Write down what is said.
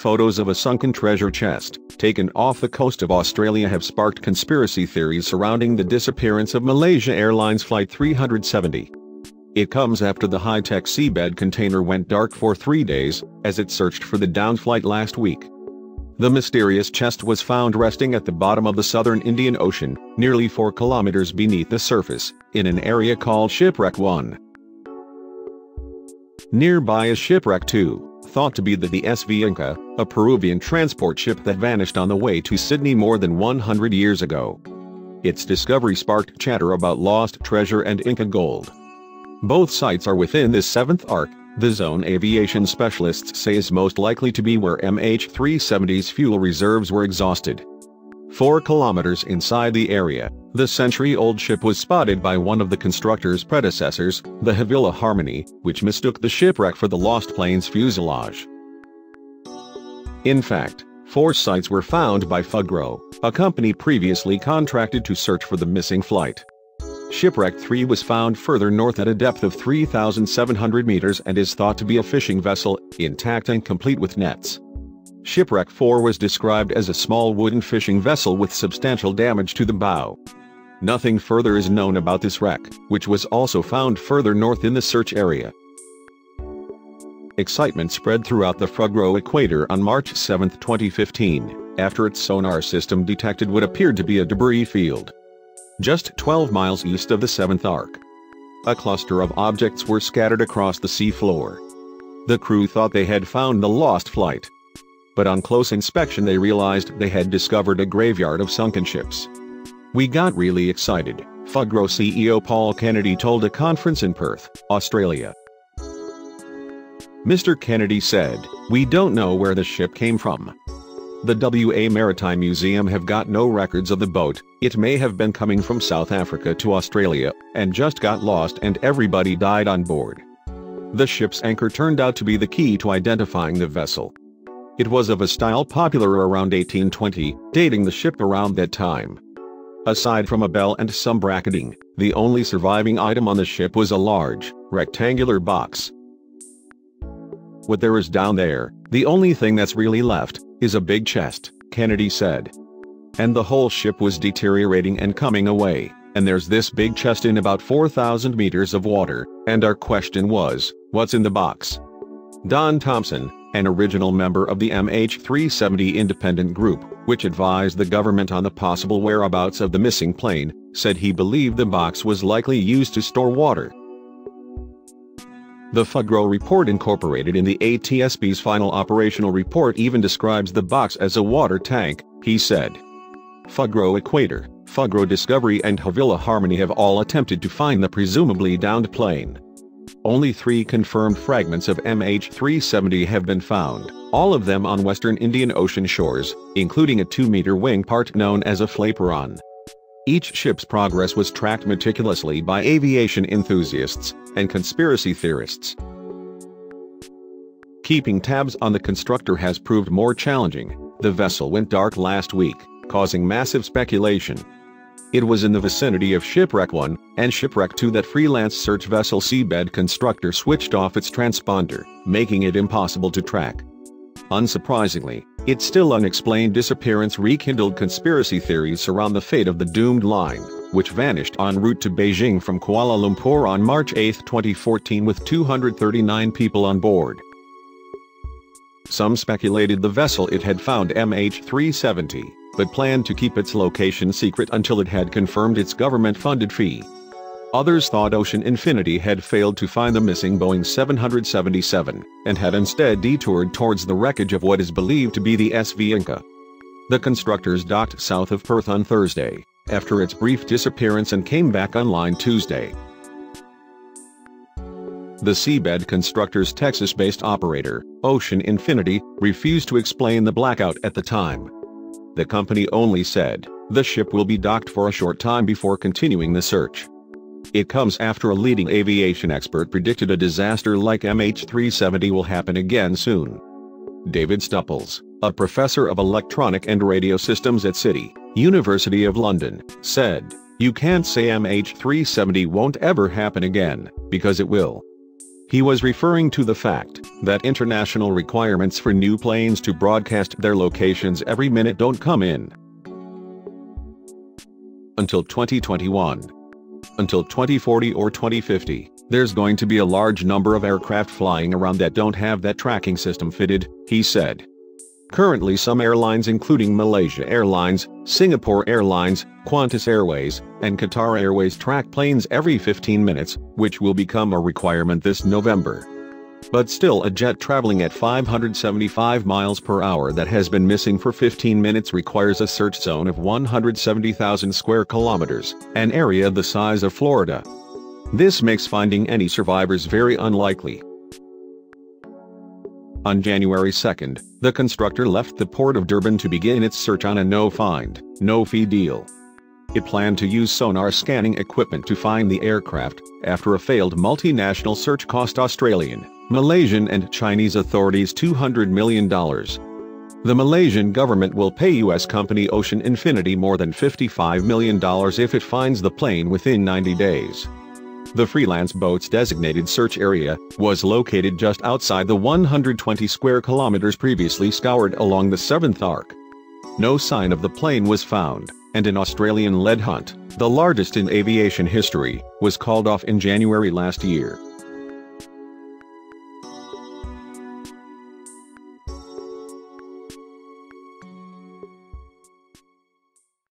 photos of a sunken treasure chest, taken off the coast of Australia, have sparked conspiracy theories surrounding the disappearance of Malaysia Airlines Flight 370. It comes after the high-tech Seabed Container went dark for 3 days, as it searched for the downed flight last week. The mysterious chest was found resting at the bottom of the southern Indian Ocean, nearly 4 kilometers beneath the surface, in an area called Shipwreck 1. Nearby is Shipwreck 2, thought to be the SV Inca, a Peruvian transport ship that vanished on the way to Sydney more than 100 years ago. Its discovery sparked chatter about lost treasure and Inca gold. Both sites are within this 7th arc, the zone aviation specialists say is most likely to be where MH370's fuel reserves were exhausted. 4 kilometers inside the area, the century-old ship was spotted by one of the constructor's predecessors, the Havila Harmony, which mistook the shipwreck for the lost plane's fuselage. In fact, 4 sites were found by Fugro, a company previously contracted to search for the missing flight. Shipwreck 3 was found further north at a depth of 3,700 meters and is thought to be a fishing vessel, intact and complete with nets. Shipwreck 4 was described as a small wooden fishing vessel with substantial damage to the bow. Nothing further is known about this wreck, which was also found further north in the search area. Excitement spread throughout the Fugro equator on March 7, 2015, after its sonar system detected what appeared to be a debris field. Just 12 miles east of the 7th arc, a cluster of objects were scattered across the sea floor. The crew thought they had found the lost flight. But on close inspection they realized they had discovered a graveyard of sunken ships. "We got really excited," Fugro CEO Paul Kennedy told a conference in Perth, Australia. Mr. Kennedy said, "We don't know where the ship came from. The WA Maritime Museum have got no records of the boat. It may have been coming from South Africa to Australia, and just got lost and everybody died on board." The ship's anchor turned out to be the key to identifying the vessel. It was of a style popular around 1820, dating the ship around that time. Aside from a bell and some bracketing, the only surviving item on the ship was a large, rectangular box. "What there is down there, the only thing that's really left, is a big chest," Kennedy said. "And the whole ship was deteriorating and coming away, and there's this big chest in about 4,000 meters of water, and our question was, what's in the box?" Don Thompson, an original member of the MH370 independent group, which advised the government on the possible whereabouts of the missing plane, said he believed the box was likely used to store water. The Fugro report incorporated in the ATSB's final operational report even describes the box as a water tank, he said. Fugro Equator, Fugro Discovery and Havila Harmony have all attempted to find the presumably downed plane. Only 3 confirmed fragments of MH370 have been found, all of them on western Indian Ocean shores, including a 2-meter wing part known as a flaperon. Each ship's progress was tracked meticulously by aviation enthusiasts and conspiracy theorists. Keeping tabs on the constructor has proved more challenging. The vessel went dark last week, causing massive speculation. It was in the vicinity of Shipwreck 1 and Shipwreck 2 that freelance search vessel Seabed Constructor switched off its transponder, making it impossible to track. Unsurprisingly, its still unexplained disappearance rekindled conspiracy theories around the fate of the doomed line, which vanished en route to Beijing from Kuala Lumpur on March 8, 2014 with 239 people on board. Some speculated the vessel it had found MH370, but planned to keep its location secret until it had confirmed its government-funded fee. Others thought Ocean Infinity had failed to find the missing Boeing 777, and had instead detoured towards the wreckage of what is believed to be the SV Inca. The constructors docked south of Perth on Thursday, after its brief disappearance, and came back online Tuesday. The Seabed Constructor's Texas-based operator, Ocean Infinity, refused to explain the blackout at the time. The company only said, the ship will be docked for a short time before continuing the search. It comes after a leading aviation expert predicted a disaster like MH370 will happen again soon. David Stupples, a professor of electronic and radio systems at City, University of London, said, "You can't say MH370 won't ever happen again, because it will. He was referring to the fact that international requirements for new planes to broadcast their locations every minute don't come in until 2021. Until 2040 or 2050, there's going to be a large number of aircraft flying around that don't have that tracking system fitted, he said. Currently some airlines including Malaysia Airlines, Singapore Airlines, Qantas Airways, and Qatar Airways track planes every 15 minutes, which will become a requirement this November. But still, a jet traveling at 575 miles per hour that has been missing for 15 minutes requires a search zone of 170,000 square kilometers, an area the size of Florida. This makes finding any survivors very unlikely. On January 2, the constructor left the port of Durban to begin its search on a no-find, no-fee deal. It planned to use sonar scanning equipment to find the aircraft, after a failed multinational search cost Australian, Malaysian and Chinese authorities $200 million. The Malaysian government will pay U.S. company Ocean Infinity more than $55 million if it finds the plane within 90 days. The freelance boat's designated search area was located just outside the 120 square kilometers previously scoured along the 7th arc. No sign of the plane was found, and an Australian lead hunt, the largest in aviation history, was called off in January last year.